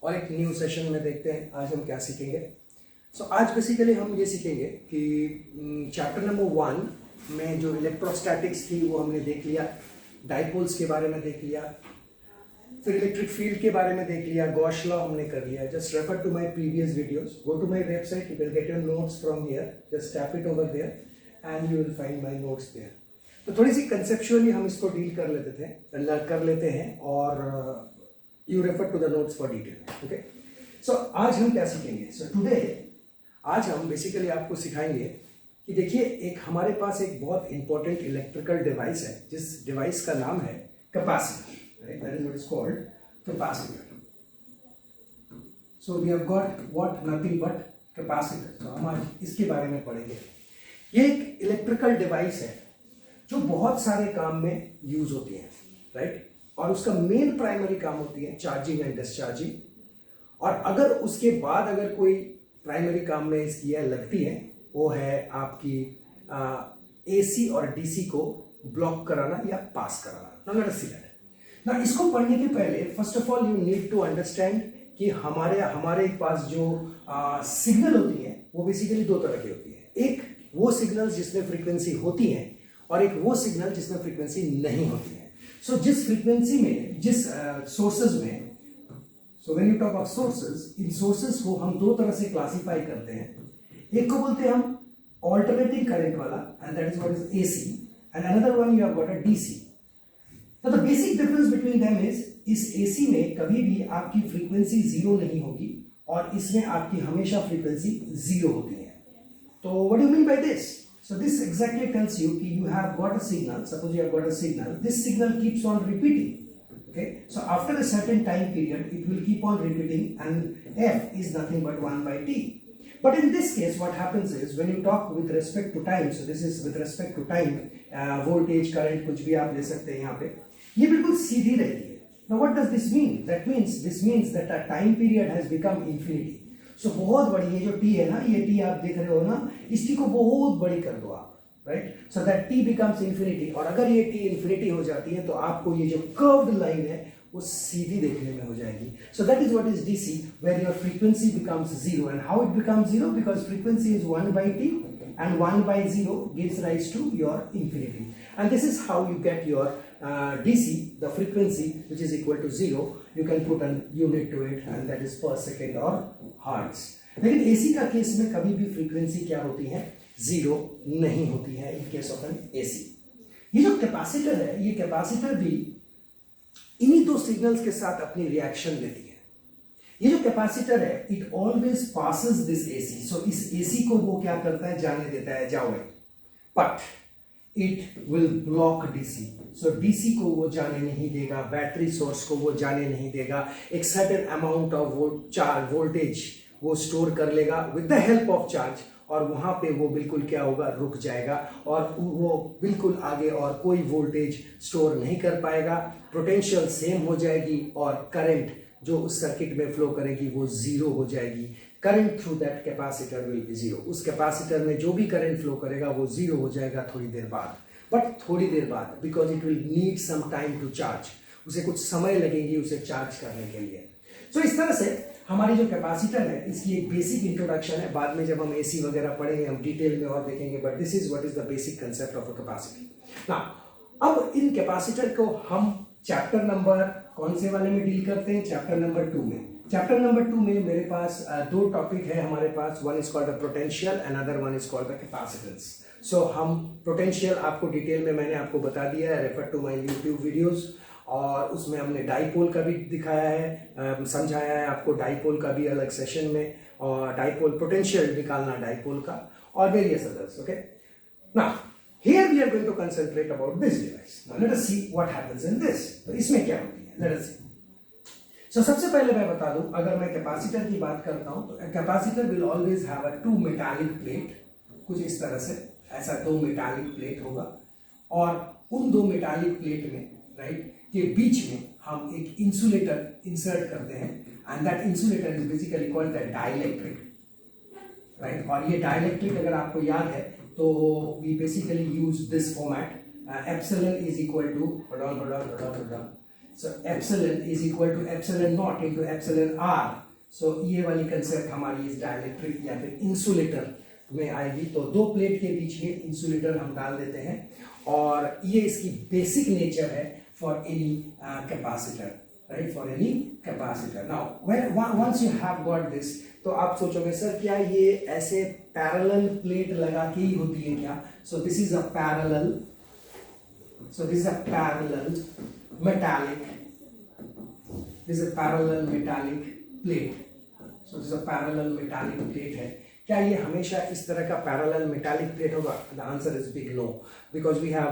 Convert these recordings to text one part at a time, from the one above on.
और एक new session में देखते हैं आज हम क्या सीखेंगे। आज बेसिकली हम ये सीखेंगे कि चैप्टर नंबर 1 में जो इलेक्ट्रोस्टैटिक्स थी वो हमने देख लिया, डाइपोल्स के बारे में देख लिया, फिर इलेक्ट्रिक फील्ड के बारे में देख लिया, गॉस लॉ हमने कर लिया। Just refer to my previous videos, go to my website, you will get your notes from here, just tap it over there and you will find my notes there. तो थोड़ी सी conceptually हम इसको deal कर लेते हैं और you refer to the notes for detail. Okay, so आज हम क्या सीखेंगे? टुडे आज हम बेसिकली आपको सिखाएंगे कि देखिए एक हमारे पास एक बहुत इंपॉर्टेंट इलेक्ट्रिकल डिवाइस है, जिस डिवाइस का नाम है capacitor, right? That is what is called capacitor. So we have got what, nothing but capacitor. तो हम आज इसके बारे में पढ़ेंगे। ये एक इलेक्ट्रिकल डिवाइस है जो बहुत सारे काम में यूज होती है, राइट? और उसका मेन प्राइमरी काम होती है चार्जिंग एंड डिस्चार्जिंग। और अगर उसके बाद अगर कोई प्राइमरी काम में इसकी यह लगती है, वो है आपकी एसी और डीसी को ब्लॉक कराना या पास कराना। Let us see that. ना इसको पढ़ने के पहले first of all you need to understand कि हमारे पास जो सिग्नल होती है वो बेसिकली दो तरह की होती है। एक वो सिग्नल जिसमें फ्रीक्वेंसी होती है और एक वो सिग्नल जिसमें फ्रीक्वेंसी नहीं होती है। सो जिस फ्रीक्वेंसी में, जिस सोर्सेज में, so when you talk of sources, in sources को हम दो तरह से क्लासिफाई करते हैं। एक को बोलते हैं हम ऑल्टरनेटिंग करंट वाला, and that is what is AC, and another one you have got a DC. तो the basic difference between them is, इस एसी में कभी भी आपकी फ्रीक्वेंसी जीरो नहीं होगी और इसमें आपकी हमेशा फ्रीक्वेंसी जीरो होती है। तो what do you mean by this? So this exactly tells you that you have got a signal. Suppose you have got a signal. This signal keeps on repeating. Okay. So after a certain time period, it will keep on repeating, and f is nothing but 1 by t. But in this case, what happens is when you talk with respect to time. So this is with respect to time. Voltage, current, कुछ भी आप ले सकते हैं यहाँ पे. ये बिल्कुल सीधी रहती है. Now what does this mean? This means that a time period has become infinity. सो बहुत बड़ी ये जो टी है ना, ये टी आप देख रहे हो ना, इस टी को बहुत बड़ी कर दो आप, right? So that T becomes infinity. और अगर ये टी इन्फिनिटी हो जाती है तो आपको ये जो कर्व्ड लाइन है वो सीधी देखने में हो जाएगी। So that is what is DC, where your frequency becomes zero. And how it becomes zero? Because frequency is 1 by t and 1 by 0 gives rise to your infinity. And this is how you get your DC, the frequency which is equal to 0. You can put an unit to it and that is per second or hertz. लेकिन AC का case में कभी भी frequency क्या होती है? Zero नहीं होती है in case of an AC। ये जो कैपेसिटर है, ये कैपेसिटर भी इन्हीं दो सिग्नल्स के साथ अपनी रिएक्शन देती है। ये जो कैपेसिटर है, it always passes this AC। सो इस AC को वो क्या करता है? जाने देता है, जाओ। But it will block DC। So DC को वो जाने नहीं देगा, बैटरी सोर्स को वो जाने नहीं देगा। एक सर्टेन अमाउंट ऑफ वोल्टेज वो स्टोर कर लेगा with the help of charge, और वहां पे वो बिल्कुल क्या होगा? रुक जाएगा और वो बिल्कुल आगे और कोई वोल्टेज स्टोर नहीं कर पाएगा। पोटेंशियल सेम हो जाएगी और करंट जो उस सर्किट में फ्लो करेगी वो जीरो हो जाएगी। Current through that capacitor will be zero. उस कैपेसिटर में जो भी करंट फ्लो करेगा वो जीरो हो जाएगा थोड़ी देर बाद। बट थोड़ी देर बाद, because it will need some time to charge, उसे कुछ समय लगेगी उसे चार्ज करने के लिए। सो इस तरह से हमारी जो कैपेसिटर है, इसकी एक बेसिक इंट्रोडक्शन है। बाद में जब हम एसी वगैरह पढ़ेंगे हम डिटेल में और देखेंगे, but this is what is the basic concept of a capacitor. Now अब इन कैपेसिटर को हम चैप्टर नंबर कौन से वाले में डील करते हैं? चैप्टर नंबर 2 में। चैप्टर नंबर 2 में मेरे पास दो टॉपिक है हमारे पास। One is called the potential, another one is called the capacitance. So हम पोटेंशियल आपको डिटेल में मैंने आपको बता दिया है, refer to my YouTube videos, और उसमें हमने डाइपोल का भी दिखाया है, समझाया है आपको डाइपोल का भी अलग सेशन में, और डाइपोल पोटेंशियल निकालना डाइपोल का, और various others. Okay, now here we are going to concentrate about this device. Now let us see what happens in this. तो इसमें क्या होती है? Let us see. So सबसे पहले मैं बता दूं, अगर मैं कैपेसिटर की बात करता हूं तो capacitor will always have a two metallic plate, कुछ इस तरह से, ऐसा दो मेटालिक प्लेट होगा, और उन दो मेटालिक प्लेट में, राइट, के बीच में हम एक इंसुलेटर इंसर्ट करते हैं, and that insulator is basically called the dielectric, right? और ये डाइलेक्ट्रिक अगर आपको याद है तो we basically use this format. Epsilon is equal to, hold on. So epsilon is equal to epsilon not into epsilon r. So ये वाली concept हमारी इस डाइलेक्ट्रिक या फिर इंसुलेटर में आएगी। तो दो प्लेट के बीच में इंसुलेटर हम डाल देते हैं और ये इसकी बेसिक नेचर है for any capacitor, right, for any capacitor. Now once you have got this, तो आप सोचोगे सर क्या ये ऐसे पैरेलल प्लेट लगा के ही होती है क्या? सो this is a parallel, so this is a parallel metallic, this is a parallel metallic plate, so this is a parallel metallic plate है। क्या ये हमेशा इस तरह का पैरेलल मेटालिक प्लेट होगा? The answer is big no, because we have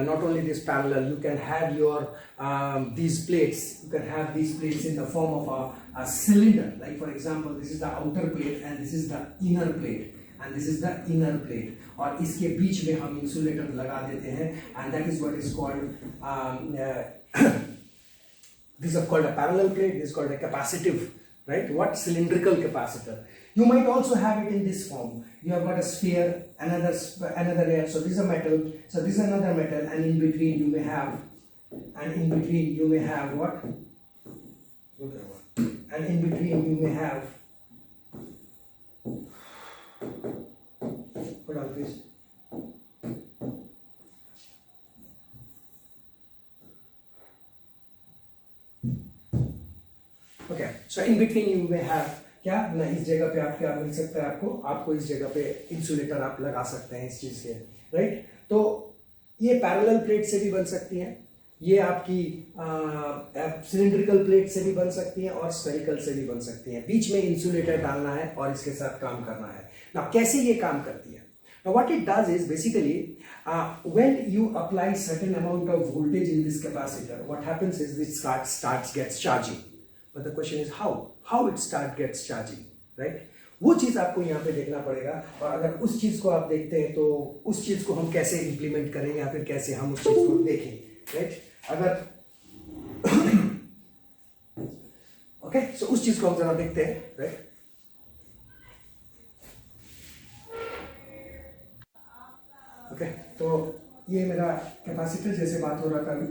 not only this parallel, you can have your these plates, you can have these plates in the form of a cylinder, like for example this is the outer plate and this is the inner plate and this is the inner plate, और इसके बीच में हम insulator लगा देते हैं and that is what is called this is called a parallel plate, this is called a capacitive, right? What? Cylindrical capacitor. You might also have it in this form. You have got a sphere, another layer. So this is a metal. So this is another metal, and in between you may have, what? And in between you may have. Put on this. Okay. So in between you may have. क्या ना, इस जगह पे आप क्या मिल सकता है आपको इस जगह पे इंसुलेटर आप लगा सकते हैं इस चीज के, राइट? तो ये पैरेलल प्लेट से भी बन सकती हैं, ये आपकी सिलिंड्रिकल प्लेट से भी बन सकती हैं और स्फेरिकल से भी बन सकती हैं। बीच में इंसुलेटर डालना है और इसके साथ काम करना है। ना कैसे ये काम करती है? Now what it does is basically when you apply certain amount of voltage in this capacitor, what happens is it starts gets charging. But the question is how it gets charging, right? वो चीज आपको यहाँ पे देखना पड़ेगा, और अगर उस चीज को आप देखते हैं तो उस चीज को हम कैसे इंप्लीमेंट करें या फिर कैसे हम उस चीज को देखें, राइट? अगर ओके, सो उस चीज को हम जरा देखते हैं, राइट? ओके, तो ये मेरा कैपेसिटर जैसे बात हो रहा था अभी,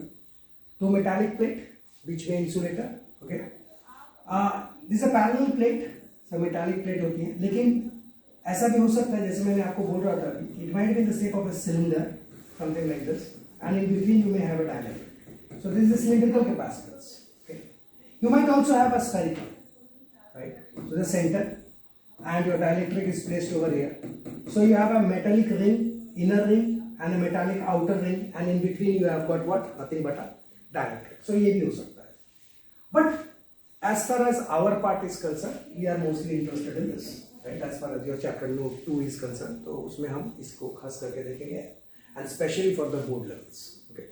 तो मेटालिक प्लेट, बीच में insulator, okay. This a parallel plate, सब मेटालिक प्लेट होती है, लेकिन ऐसा भी हो सकता है जैसे मैंने आपको बोल रहा था, it might be in the shape of a cylinder, something like this, and in between you may have a dielectric. So this is the cylindrical capacitance. Okay. You might also have a spherical, right? So the center and your dielectric is placed over here. So you have a metallic ring, inner ring, and a metallic outer ring, and in between you have got what? Nothing but a dielectric. So ये भी हो सकता है. But as far as our part is concerned, we are mostly interested in this, right? As far as your chapter 2 is concerned, तो उसमें हम इसको खास करके देखेंगे, and especially for the board levels. Okay.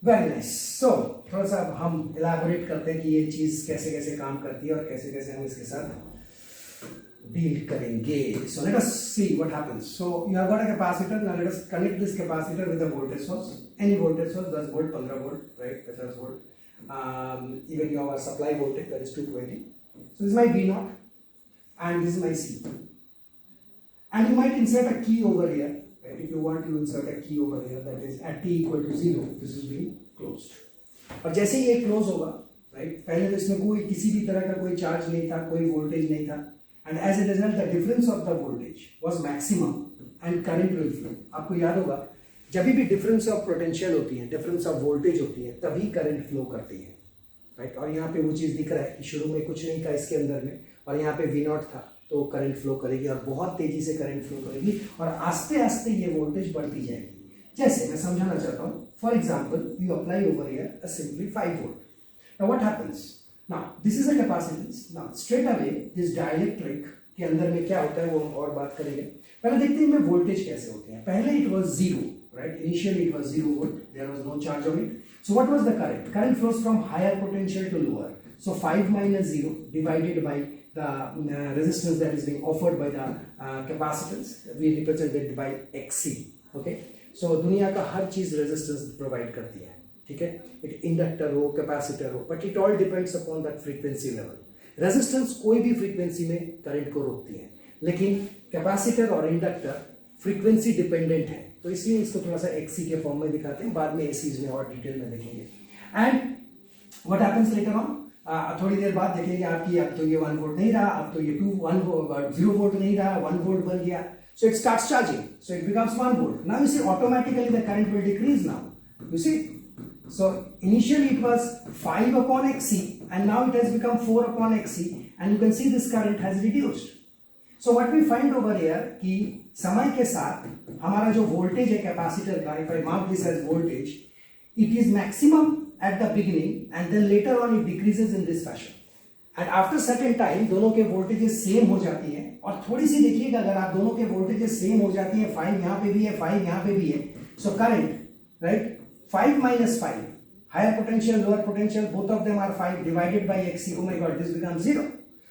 Very nice. So थोड़ा सा हम elaborate करते हैं कि ये चीज कैसे कैसे काम करती है और कैसे कैसे हम इसके साथ डील करेंगे. So let us see what happens. So you have got a capacitor. Now let us connect this capacitor with a voltage source. Any voltage source, 10 volt, 15 volt, right? 50 volt. Even your supply voltage, that is 220. So this is my V0 and this is my C. And you might insert a key over here. Right? If you want to insert a key over here, that is at t equal to 0, this is being closed. और जैसे ही ये close होगा, right, पहले तो इसमें कोई किसी भी तरह का कोई चार्ज नहीं था, कोई वोल्टेज नहीं था, and as a result the difference of the voltage was maximum and current will flow. आपको याद होगा जब भी डिफरेंस ऑफ पोटेंशियल होती है, डिफरेंस ऑफ वोल्टेज होती है, तभी करंट फ्लो करती है, राइट? और यहाँ पे वो चीज दिख रहा है कि शुरू में कुछ नहीं था इसके अंदर में, और यहाँ पे V0 था, तो करंट फ्लो करेगी और बहुत तेजी से करंट फ्लो करेगी और आस्ते आस्ते ये वोल्टेज बढ़ती जाएगी. जैसे मैं समझाना चाहता हूँ, for example you apply over here a simply 5 volt. Now what happens? Now this is a capacitance. Now straight away this dielectric के अंदर में क्या होता है वो हम और बात करेंगे. पहले देखते हैं में वोल्टेज कैसे होते हैं. पहले it was 0, right? Initially it was 0 volt, there was no charge on it. So what was the current? Current flows from higher potential to lower. So 5 minus 0 divided by the resistance that is being offered by the capacitance, we represent it by XC. Okay? So दुनिया का हर चीज resistance provide करती है, ठीक है? एक inductor हो, capacitor हो, but it all depends upon that frequency level. Resistance कोई भी फ्रीक्वेंसी में करंट को रोकती है, लेकिन कैपेसिटर और इंडक्टर फ्रीक्वेंसी डिपेंडेंट है, तो इसलिए इसको थोड़ा सा XC के फॉर्म में दिखाते हैं. बाद में इस चीज में और डिटेल में देखेंगे. And what happens later on, थोड़ी देर बाद देखेंगे आपकी अब तो ये 1 वोल्ट नहीं रहा, अब तो ये 0 वोल्ट नहीं रहा, 1 वोल्ट बन गया. So it starts charging, so it becomes 1 volt. Now you see automatically the current will decrease now. You see? So initially it was 5 upon XC and now it has become 4 upon XC and you can see this current has reduced. So what we find over here कि समय के साथ हमारा जो voltage है capacitor का, if I mark this as voltage, it is maximum at the beginning and then later on it decreases in this fashion. And after certain time दोनों के voltages same हो जाती हैं. और थोड़ी सी देखिएगा अगर आप दोनों के वोल्टेजेस सेम हो जाती है, 5 यहाँ पे भी है 5 यहाँ पे भी है, so current right 5 minus 5 higher potential lower potential both of them are 5 divided by XC. Oh my god this becomes 0.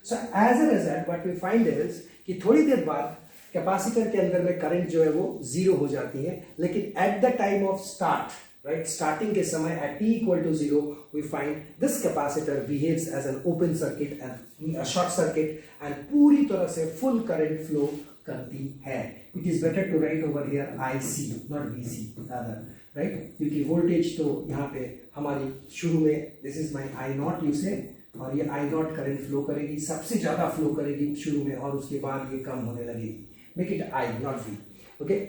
So as a result what we find is कि थोड़ी देर बाद कैपेसिटर के अंदर में करंट जो है वो 0 हो जाती है, लेकिन eight the time of start right starting के समय at t equal to 0 we find this capacitor behaves as an open circuit and a short circuit and पूरी तरह से full current flow करती है. It is better to write over here IC not VC rather, right, क्योंकि voltage तो यहाँ पे हमारी शुरू में this is my I naught you say, और ये I naught current flow करेगी, सबसे ज्यादा flow करेगी शुरू में और उसके बाद ये कम होने लगेगी. Make it I not V. okay?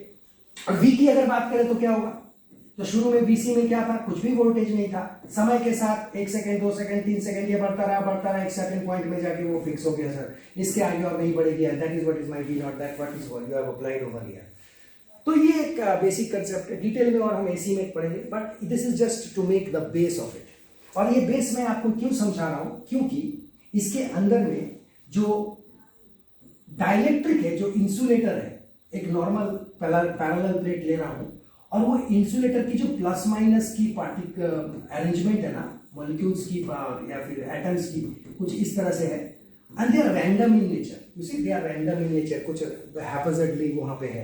और V की अगर बात करें तो क्या होगा, तो शुरू में BC में क्या था, कुछ भी वोल्टेज नहीं था. समय के साथ 1 सेकंड 2 सेकंड 3 सेकंड ये बढ़ता रहा एक सर्टेन पॉइंट में जाके वो फिक्स हो गया सर, इसके आगे और नहीं बढ़ेगी. That is what is my V not, that what is what you have applied over here. तो ये एक बेसिक कांसेप्ट है, डिटेल में और हम AC में पढ़ेंगे, but this is just to make the base of it. और ये बेस मैं आपको क्यों समझा रहा हूं, क्योंकि इसके अंदर में जो डाइलेक्ट्रिक है, जो इंसुलेटर है, एक नॉर्मल पैरेलल प्लेट ले रहा हूं और वो इंसुलेटर की जो प्लस माइनस की पार्टिकल अरेंजमेंट है ना, मॉलिक्यूल्स की या फिर एटम्स की, कुछ इस तरह से है. And they are random in nature. You see they are random in nature, कुछ हैपोजेडली वहां पे है.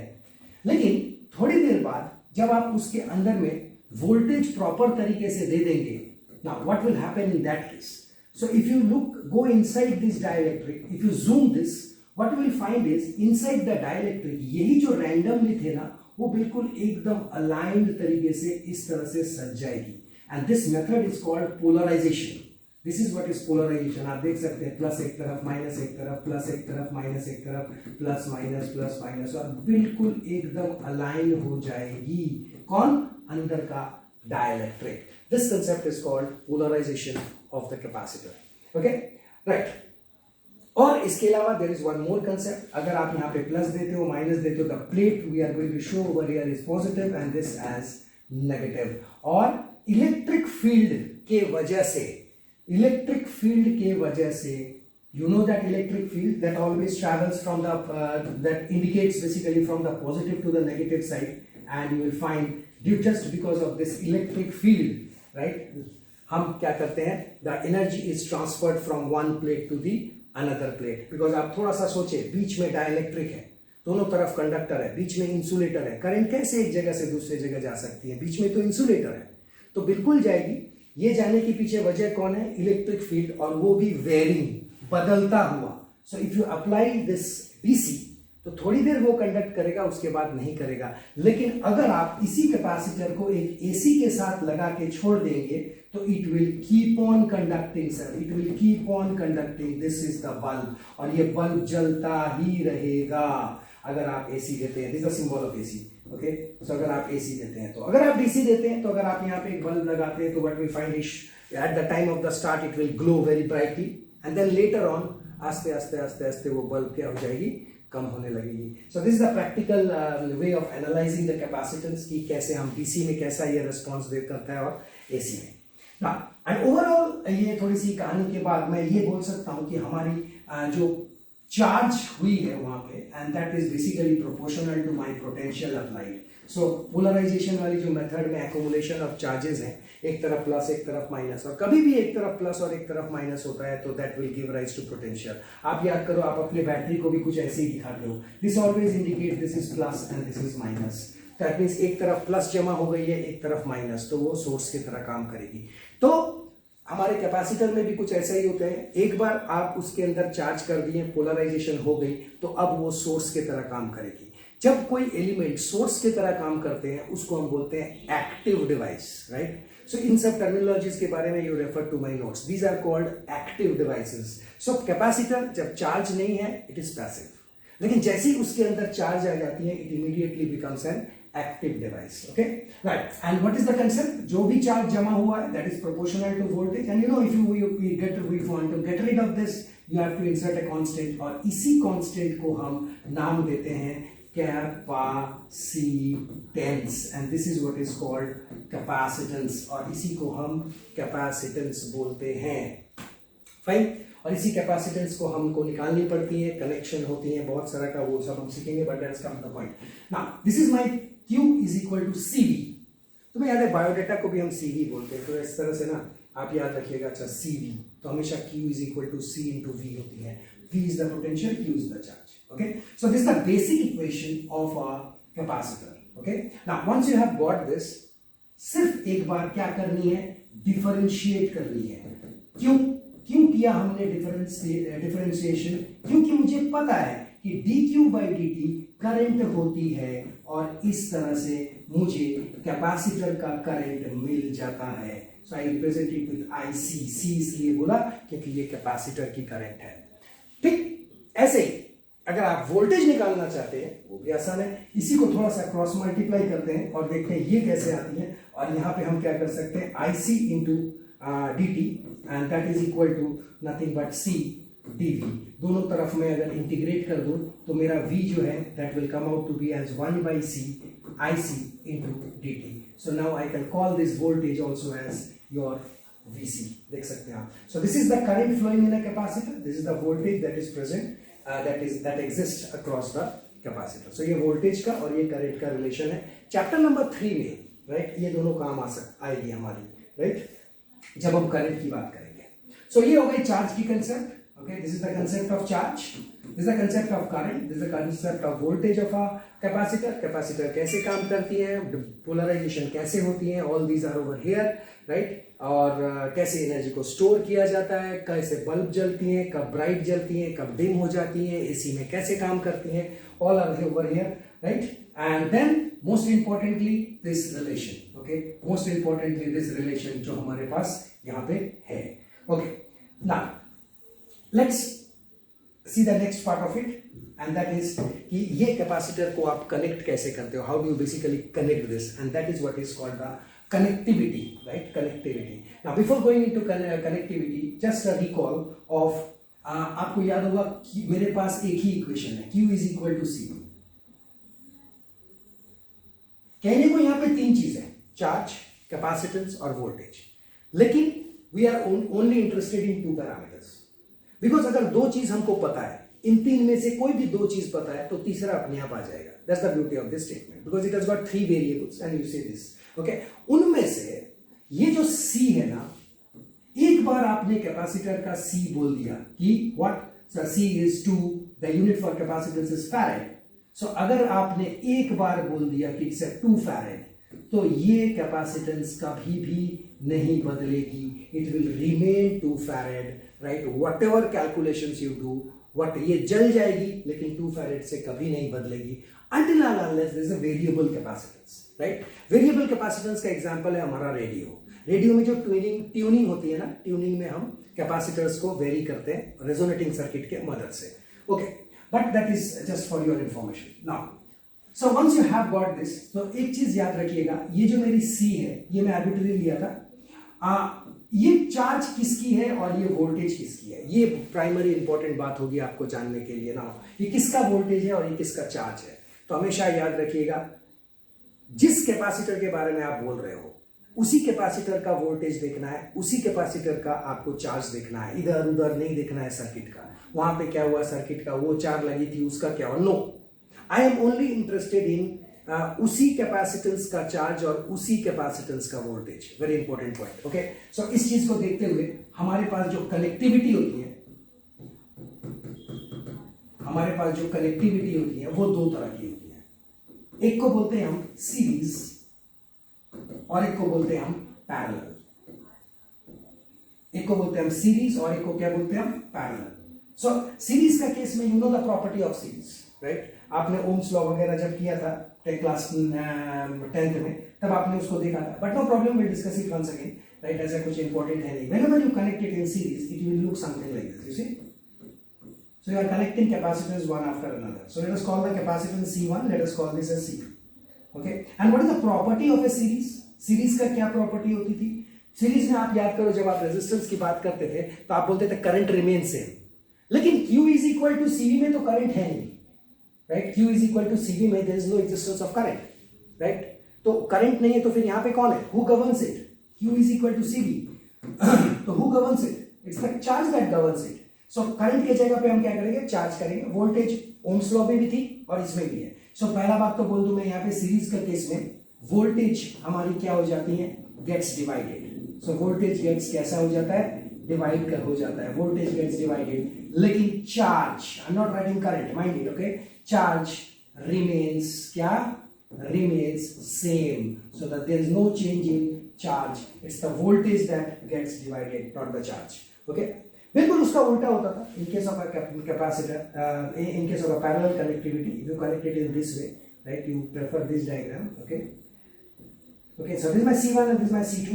लेकिन थोड़ी देर बाद जब आप उसके अंदर में वोल्टेज प्रॉपर तरीके से दे देंगे, now what will happen in that case. So if you look go inside this dielectric, if you zoom this, what you will find is inside the dielectric यही जो रैंडमली थे ना, वो बिल्कुल एकदम अलाइंड तरीके से इस तरह से सज जाएगी. And this method is called polarization. This is what is polarization. आप देख सकते हैं प्लस एक तरफ, माइनस एक तरफ, प्लस एक तरफ, माइनस एक तरफ, प्लस माइनस, और बिल्कुल एकदम अलाइन हो जाएगी. कौन? अंदर का dielectric. This concept is called polarization of the capacitor. Okay right. और इसके अलावा there is one more concept. अगर आप यहाँ पे प्लस देते हो माइनस देते हो, the plate we are going to show over here is positive and this as negative. और इलेक्ट्रिक फील्ड के वजह से you know that electric field that always travels from the that indicates basically from the positive to the negative side, and you will find just because of this electric field, right, हम क्या करते हैं, the energy is transferred from one plate to the another plate. because आप थोड़ा सा सोचे, बीच में dielectric है, दोनों तरफ कंडक्टर है, बीच में इंसुलेटर है, करंट कैसे एक जगह से दूसरे जगह जा सकती है, बीच में तो इंसुलेटर है, तो बिल्कुल जाएगी. ये जाने के पीछे वजह कौन है? इलेक्ट्रिक फील्ड, और वो भी वेरिंग, बदलता हुआ. So if you apply this DC, तो थोड़ी देर वो कंडक्ट करेगा, उसके बाद नहीं करेगा. लेकिन अगर आप इसी कैपेसिटर को एक AC के साथ लगा के छोड़ देंगे तो it will keep on conducting sir, it will keep on conducting. This is the bulb, और ये बल्ब जलता ही रहेगा अगर आप AC देते हैं. This is the symbol of AC. Okay, so अगर आप AC देते हैं, तो अगर आप DC देते हैं, तो अगर आप यहाँ पे एक बल्ब लगाते हैं, तो what we find is at the time of the start it will glow very brightly, and then later on आस्ते आस्ते आस्ते आस्ते वो बल्ब क्या हो जाएगी, कम होने लगेगी. सो this is the practical way of analysing the capacitance की कैसे हम DC में कैसा ये रिस्पॉन्स दे करता है और AC में. एंड ओवरऑल ये थोड़ी सी कहानी के बाद मैं ये बोल सकता हूं कि हमारी जो चार्ज हुई है वहां पे, and that is basically proportional to my potential applied. So polarization वाली जो मेथड में एक्यूमुलेशन ऑफ चार्जेस है, एक तरफ प्लस एक तरफ माइनस, और कभी भी एक तरफ प्लस और एक तरफ माइनस होता है तो that will give rise to potential. आप याद करो, आप अपने बैटरी को भी कुछ ऐसे ही दिखाते हो, this always indicate this is plus and this is minus. That means एक तरफ प्लस जमा हो गई है, एक तरफ माइनस, तो वो सोर्स की तरह काम करेगी. तो हमारे कैपेसिटर में भी कुछ ऐसा ही होता है. एक बार आप उसके अंदर चार्ज कर दिए, पोलराइजेशन हो गई, तो अब वो सोर्स की तरह काम करेगी. जब कोई एलिमेंट सोर्स की तरह काम करते हैं उसको हम बोलते हैं एक्टिव डिवाइस, राइट? सो इन सब टर्मिनोलॉजीज के बारे में you refer to my notes, these are called active devices. So capacitor जब चार्ज नहीं है इट इज पैसिव, लेकिन जैसे ही उसके अंदर चार्ज आ जाती है it immediately becomes an active device, okay, right? And what is the concept? जो भी चार्ज जमा हुआ है that is proportional to voltage, and you know if we want to get rid of this you have to insert a constant, और इसी constant को हम नाम देते हैं capacitance, and this is what is called capacitance, और इसी को हम कैपेसिटेंस बोलते हैं, फाइन। और इसी कैपेसिटेंस को हमको निकालनी पड़ती है, कनेक्शन होती है बहुत सारा का, वो सब हम सीखेंगे, but that's come the point. Now this is my Q is equal to CV। तुम्हें याद है बायोडेटा को भी हम CV बोलते हैं, तो इस तरह से ना आप याद रखिएगा। अच्छा, CV तो हमेशा Q is equal to C into V होती है। V is the potential, Q is the charge, okay. So this is the basic equation of a capacitor, okay. Now once you have got this, सिर्फ एक बार क्या करनी है, differentiate करनी है। क्यों किया हमने डिफरेंशिएशन? क्योंकि मुझे पता है कि dQ by dt करंट होती है, और इस तरह से मुझे कैपेसिटर का करंट मिल जाता है। So I represent it with IC, C इसलिए बोला क्योंकि ये कैपेसिटर की करंट है, ठीक। ऐसे ही अगर आप वोल्टेज निकालना चाहते हैं वो भी आसान है, इसी को थोड़ा सा क्रॉस मल्टीप्लाई करते हैं और देखते हैं ये कैसे आती है। और यहाँ पे हम क्या कर सकते हैं, IC into dt, and that is equal to nothing but C dV। दोनों तरफ में अगर इंटीग्रेट कर दूं तो मेरा V जो है that will come out to be as 1 by C IC into dt। So now I can call this voltage also as your VC, देख सकते हैं आप। So this is the current flowing in a capacitor, this is the voltage that is present, that exist across the capacitor. So ये voltage का और ये current का relation है। चैप्टर नंबर 3 में, राइट, ये दोनों काम आएगी हमारी, राइट, जब हम करंट की बात करेंगे। सो ये हो गई चार्ज की concept, okay, this is the concept of charge, this is the concept of current, this is the concept of voltage of a capacitor कैसे काम करती है, polarization कैसे होती है, all these are over here, right? और कैसे एनर्जी को स्टोर किया जाता है, कैसे बल्ब जलती हैं, कब ब्राइट जलती हैं, कब डिम हो जाती हैं, एसी में कैसे काम करती हैं, all are over here, right? And then most importantly this relation, okay, most importantly this relation जो हमारे पास यहाँ पे है, okay। Now let's see the next part of it, and that is कि ये कैपेसिटर को आप कनेक्ट कैसे करते हो, how do you basically connect this, and that is what is called the connectivity, right, connectivity. Now before going into connectivity, just a recall of, आपको याद होगा कि मेरे पास एक ही इक्वेशन है, Q is equal to C। कहने को यहां पे तीन चीज है, चार्ज, कैपेसिटेंस और वोल्टेज, लेकिन we are only interested in 2 parameters, because अगर दो चीज हमको पता है, इन तीन में से कोई भी दो चीज पता है तो तीसरा अपने आप आ जाएगा। That's the beauty of this statement, because it has got 3 variables and you से दिस, ओके। उनमें से ये जो C है ना, एक बार आपने कैपेसिटर का C बोल दिया कि what, sir C is 2, the unit for capacitance is farad. So अगर आपने एक बार बोल दिया कि इट्स 2 फैरेड, तो ये कैपेसिटेंस कभी भी नहीं बदलेगी, it will remain 2 farad, right, what ever calculations you do, what, ये जल जाएगी लेकिन 2 फैरेड से कभी नहीं बदलेगी, until and unless there is a variable capacitance, right? Variable capacitance का एग्जांपल है हमारा रेडियो में जो ट्यूनिंग होती है ना, ट्यूनिंग में हम कैपेसिटर्स को वेरी करते हैं रेजोनेटिंग सर्किट के मदद से, okay, but that is just for your information. Now so once you have got this, तो एक चीज याद रखिएगा, ये जो मेरी C है ये मैं आर्बिट्ररी लिया था, ये चार्ज किसकी है और ये वोल्टेज किसकी है, ये प्राइमरी इंपॉर्टेंट बात होगी आपको जानने के लिए ना, ये किसका वोल्टेज है और ये किसका चार्ज है। तो हमेशा याद रखिएगा, जिस कैपेसिटर के बारे में आप बोल रहे हो उसी कैपेसिटर का वोल्टेज देखना है, उसी कैपेसिटर का आपको चार्ज देखना है, इधर उधर नहीं देखना है सर्किट का, वहां पे क्या हुआ सर्किट का, वो चार्ज लगी थी उसका क्या हुआ, no, I am only interested in उसी कैपेसिटेंस का चार्ज और उसी कैपेसिटेंस का voltage. Very important point, okay. So इस चीज को देखते हुए हमारे पास जो कनेक्टिविटी होती है, हमारे पास जो कनेक्टिविटी होती है वो दो तरह की होती है, एक को बोलते हैं हम सीरीज और एक को बोलते हैं हम पैरेलल, एक को बोलते हैं हम सीरीज और एक को क्या बोलते हैं हम पैरेलल। सो सीरीज का केस में you know the property of series, right? आपने ओम्स लॉ वगैरह जब किया था क्लास 10th में, तब आपने उसको देखा था, but no problem, will discuss it once again, right? ऐसा कुछ इंपॉर्टेंट है नहीं. Whenever you connect it in series, it will look something like this, you see. So you are connecting capacitors one after another. So let us call the capacitance C1, let us call this as C2. Okay? And what is the property of a series? Series का क्या property होती थी? Series में आप याद करो, जब आप रेजिस्टेंस की बात करते थे तो आप बोलते थे करंट रिमेन सेम, लेकिन Q is equal to CV में तो करंट है नहीं, right? Q is equal to CV में there is no existence of current, right? तो करंट नहीं है तो फिर यहाँ पे कौन है? Who governs it? Q is equal to CV. तो who governs it? It's the charge that governs it. So current की जगह पे हम क्या करेंगे? चार्ज करेंगे. वोल्टेज ओम्स लॉ में भी थी और इसमें भी है. सो पहला बात तो बोल दूं मैं यहाँ पे, सीरीज के केस में वोल्टेज हमारी क्या हो जाती है? Gets divided. So voltage gets कैसा हो जाता है? डिवाइड कर हो जाता है. वोल्टेज गेट्स डिवाइडेड, लेकिन charge, I am not writing current, mind it, okay? Charge remains क्या? Remains same, so that there is no change in charge. It's the voltage that gets divided, not the charge. Okay? बिल्कुल उसका उल्टा होता था in case of a capacitor, in case of a parallel connectivity. If you connect it in this way, right, you prefer this diagram. Okay, okay, so this is my C1 and this is my C2,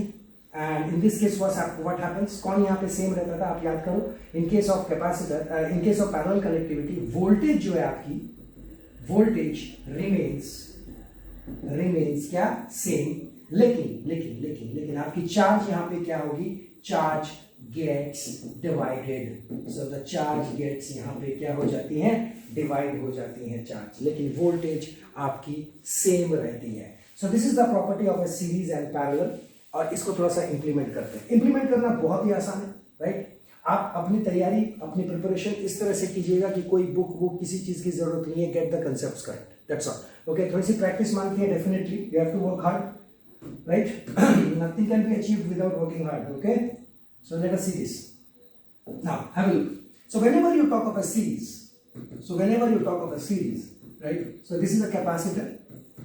and in this case what happens? कौन यहाँ पे same रहता था? आप याद करो, इन case of capacitor, in case of parallel connectivity, voltage जो है आपकी, वोल्टेज रिमेन्स क्या? सेम, लेकिन आपकी चार्ज यहाँ पे क्या होगी? Charge gets divided. So the charge gets यहाँ पे क्या हो जाती है? डिवाइड हो जाती है चार्ज, लेकिन वोल्टेज आपकी सेम रहती है. So this is the property of a series and parallel. और इसको थोड़ा सा इंप्लीमेंट करते हैं. इंप्लीमेंट करना बहुत ही आसान है, राइट? आप अपनी तैयारी, अपनी प्रिपरेशन इस तरह से कीजिएगा कि कोई बुक किसी चीज की जरूरत नहीं है. Get the concepts correct, that's all. Okay, थोड़ी सी प्रैक्टिस मांगती है definitely. You have to work hard, right? Nothing can be achieved without working hard. Okay, so let us see this. Now have a look. So whenever you talk of a series, right? So this is a capacitor,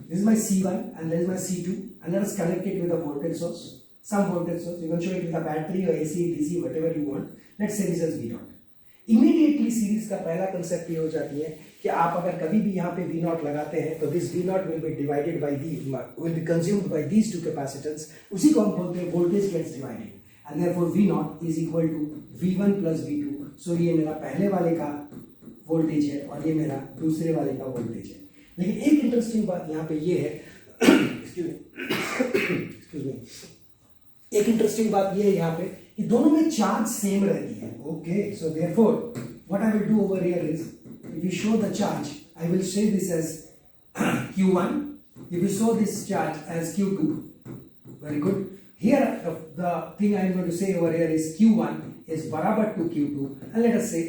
this is my C1 and this is my C2, and let us connect it with a voltage source, some voltage source. You can show it with a battery or AC, DC, whatever you want. Let's say this is V0. Immediately series का पहला concept ये हो जाती है कि आप अगर कभी भी यहाँ पे V0 लगाते हैं तो this V0 will be divided by will be consumed by these two capacitors. उसी को हम बोलते हैं voltage gets divided. And therefore V0 is equal to V1 plus V2. So ये मेरा पहले वाले का वोल्टेज है और ये मेरा दूसरे वाले का वोल्टेज है. लेकिन एक इंटरेस्टिंग बात यहाँ पे ये है, excuse me, एक इंटरेस्टिंग बात ये है यहाँ पे कि दोनों में चार्ज सेम रहती है. Okay, so therefore what I will do over here is, if you show the charge, I will say this as Q1. If you show this charge as Q2, very good. Here the thing I am going to say over here is Q1 is बराबर to Q2 and let us say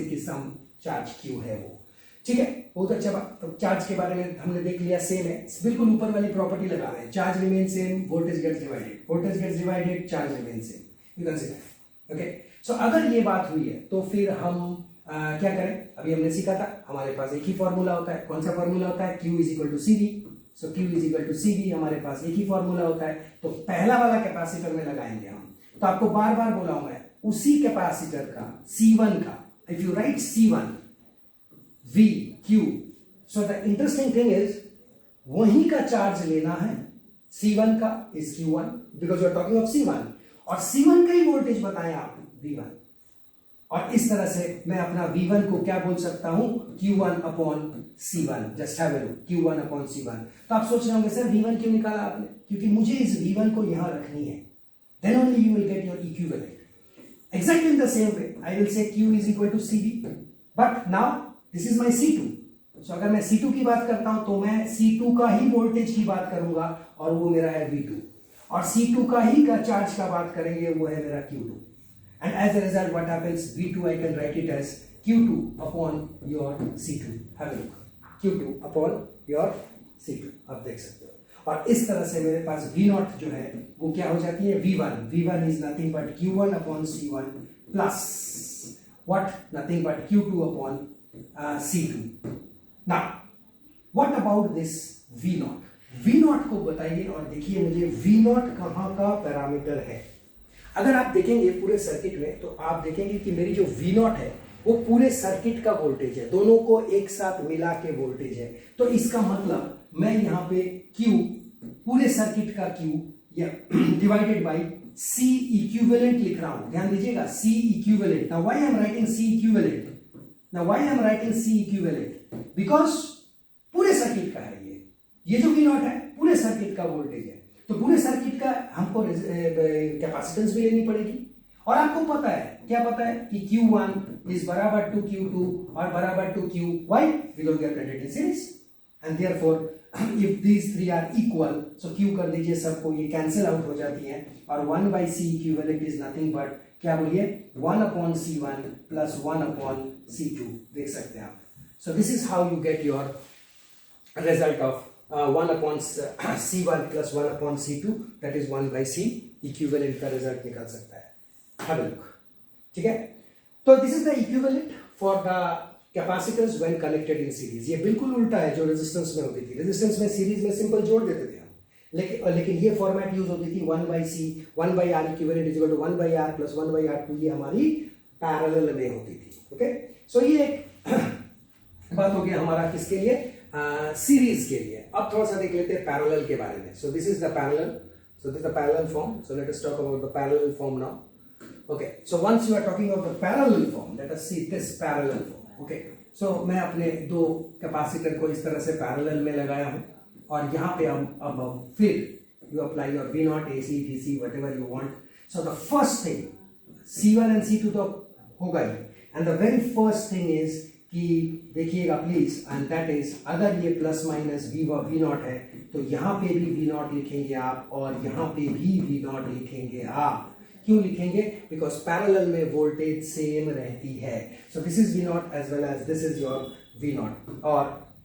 कि some charge Q है वो. ठीक है, बहुत अच्छा बात. तो चार्ज के बारे में हमने देख लिया, सेम है, बिल्कुल ऊपर वाली प्रॉपर्टी लगा रहे हैं. Charge remain same, voltage gets divided, charge remain same. You can see that. Okay, so अगर ये बात हुई है तो फिर हम क्या करें? अभी हमने सीखा था, हमारे पास एक ही फॉर्मूला होता है. कौन सा फॉर्मूला होता है? Q is equal to CV. So Q is equal to CV, हमारे पास एक ही फॉर्मूला होता है. तो पहला वाला कैपेसिटर में लगाएंगे हम. तो आपको बार बार बोला हूं मैं, उसी कैपेसिटर का C1 का, if you write C1 V Q, so the interesting thing is वहीं का चार्ज लेना है. C1 का is Q1 because you are talking of C1, और C1 का ही वोल्टेज बताएं आप V1. और इस तरह से मैं अपना V1 को क्या बोल सकता हूं? Q1 upon C1. Just have a look, Q1 upon C1. तो आप सोच रहे होंगे सर V1 क्यों निकाला आपने? क्योंकि मुझे इस V1 को यहां रखनी है. Then only you will get your equivalent. Exactly in the same way, I will say Q is equal to CV. But now this is my C2. So अगर मैं C2 की बात करता हूं तो मैं C2 का ही वोल्टेज की बात करूंगा और वो मेरा है V2. और C2 का ही का चार्ज का बात करेंगे, वो है मेरा Q2. And as a result, what happens? V2 I can write it as Q2 upon your C2. Have a look. Q2 upon your C2. आप देख सकते हो. और इस तरह से मेरे पास V0 जो है वो क्या हो जाती है? V1. V1 is nothing but Q1 upon C1 plus what? Nothing but Q2 upon C2. Now, what about this V0? V0 को बताइए और देखिए मुझे V0 कहाँ का पैरामीटर है. अगर आप देखेंगे पूरे सर्किट में तो आप देखेंगे कि मेरी जो V0 है वो पूरे सर्किट का वोल्टेज है, दोनों को एक साथ मिला के वोल्टेज है। तो इसका मतलब मैं यहां पे Q पूरे सर्किट का Q या डिवाइडेड बाई C इक्विवेलेंट लिख रहा हूं, ध्यान दीजिएगा C equivalent. Now why I am writing C equivalent, now why I am writing C equivalent, because पूरे सर्किट का है ये जो V नॉट है पूरे सर्किट का वोल्टेज है। तो पूरे सर्किट का हमको कैपेसिटेंस भी लेनी पड़ेगी, और आपको पता है, क्या पता है कि Q1 इज बराबर टू Q2 और बराबर to Q, why? Because they are connected in series and therefore if these three are equal, so Q कर दीजिए सबको, ये कैंसिल आउट हो जाती है, और 1 by C equivalent is nothing but क्या बोलिए 1 upon C1 plus 1 upon C2, देख सकते हैं आप। So this is how you get your result of 1 upon C1 plus 1 upon C2, that is 1 by C equivalent का result निकल सकता है। Have a look, ठीक है? तो this is the equivalent for the capacitors when connected in series. ये बिल्कुल उल्टा है जो रेजिस्टेंस में होती थी। रेजिस्टेंस में सीरीज में सिंपल जोड़ देते थे हम, लेकिन ये फॉर्मेट यूज होती थी 1 by C 1 by R equivalent is equal to 1 by R plus 1 by R2, ये हमारी पैरेलल में होती थी। ओके, सो ये एक बात हो गया हमारा किसके लिए, सीरीज के लिए। अब थोड़ा सा देख लेते हैं पैरेलल के बारे में। सो this is the parallel, so this the parallel form, so let us talk about the parallel form now. Okay, so once you are talking about the parallel form, let us see this parallel form. Okay, so मैं अपने दो capacitor को इस तरह से parallel में लगाया हूं, और यहाँ पे अब फिर you apply your V0, AC, DC, whatever you want. So the first thing, C1 and C2 तो होगा ही, and the very first thing is कि देखिएगा प्लीज, and that is अगर ये प्लस माइनस V0 है तो यहाँ पे भी V0 लिखेंगे आप, और यहाँ पे भी V0 लिखेंगे आप। क्यों लिखेंगे? बिकॉज पैरेलल में वोल्टेज सेम रहती है। So this is V0 as well as this is your V0, और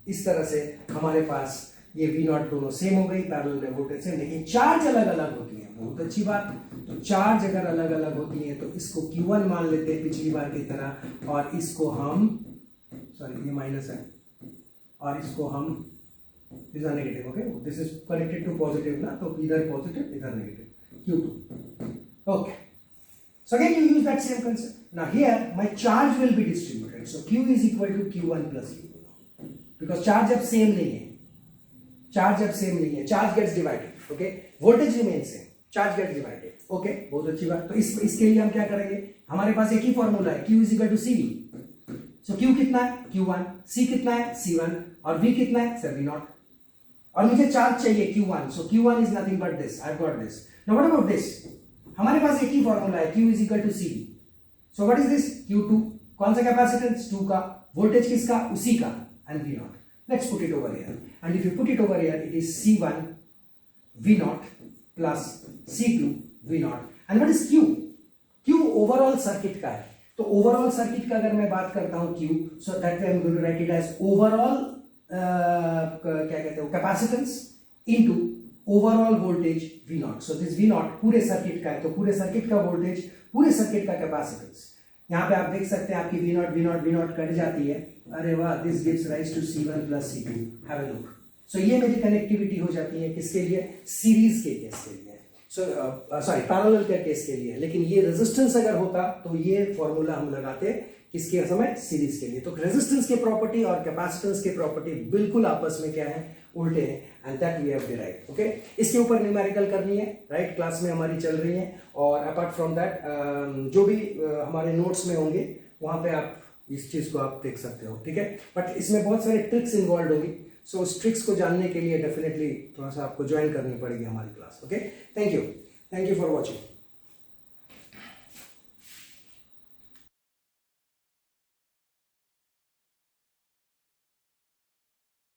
इस तरह से हमारे पास ये V0 दोनों सेम हो गई, पैरेलल में वोल्टेज सेम, लेकिन चार्ज अलग अलग होती है। बहुत अच्छी बात। तो चार्ज अगर अलग अलग होती है तो इसको Q1 मान लेते हैं पिछली बार की तरह, और इसको हम, सॉरी ये माइनस है, और इसको हम इधर negative. Okay, this is connected to positive ना, तो इधर पॉजिटिव इधर negative Q2। Okay, so again you use that same concept. Now here my charge will be distributed, so Q is equal to Q1 plus Q2, because charge अब same नहीं है, charge अब same नहीं है, charge gets divided, okay, voltage remains same, charge gets divided, okay, बहुत अच्छी बात। तो इसके लिए हम क्या करेंगे, हमारे पास एक ही फॉर्मूला है, Q is equal to CV, so Q कितना है Q1, C कितना है C1, और V कितना है सर V0, और मुझे चार्ज चाहिए Q1, so Q1 is nothing but this, I've got this। Now what about this? हमारे पास एक ही फॉर्मूला है, Q is equal to CV, so what is this Q2, कौन सा कैपेसिटेंस 2 का, वोल्टेज किसका, उसी का, and V0। Let's put it over here, and if you put it over here it is C1 V0 plus C2 V0, and what is Q overall circuit का है। तो overall circuit का अगर मैं बात करता हूं Q, so that I am going to write it as overall क्या कहते हैं capacitance into overall voltage V0। So this V0 पूरे सर्किट का है, तो पूरे सर्किट का वोल्टेज, पूरे सर्किट का कैपेसिटेंस, यहाँ पे आप देख सकते हैं आपकी V0 कट जाती है। अरे वाह, this gives rise to C1 plus C2, have a look. So ये मेरी कनेक्टिविटी हो जाती है किसके लिए, सीरीज के केस के लिए, सो सॉरी पैरेलल के केस के लिए। लेकिन ये रेजिस्टेंस अगर होता तो ये फॉर्मूला हम लगाते किसके समय, सीरीज के लिए। तो रेजिस्टेंस के प्रॉपर्टी और कैपेसिटेंस के प्रॉपर्टी बिल्कुल आपस में क्या है, उल्टे हैं, and that we have derived. Okay, इसके ऊपर न्यूमेरिकल करनी है, राइट, क्लास में हमारी चल रही है, और अपार्ट फ्रॉम दैट जो भी हमारे नोट्स में होंगे वहां पे आप इस चीज को आप देख सकते हो, ठीक है। बट इसमें बहुत सारे ट्रिक्स इन्वॉल्व होगी, सो उस ट्रिक्स को जानने के लिए डेफिनेटली थोड़ा सा आपको ज्वाइन करनी पड़ेगी हमारी class. Okay, thank you for watching.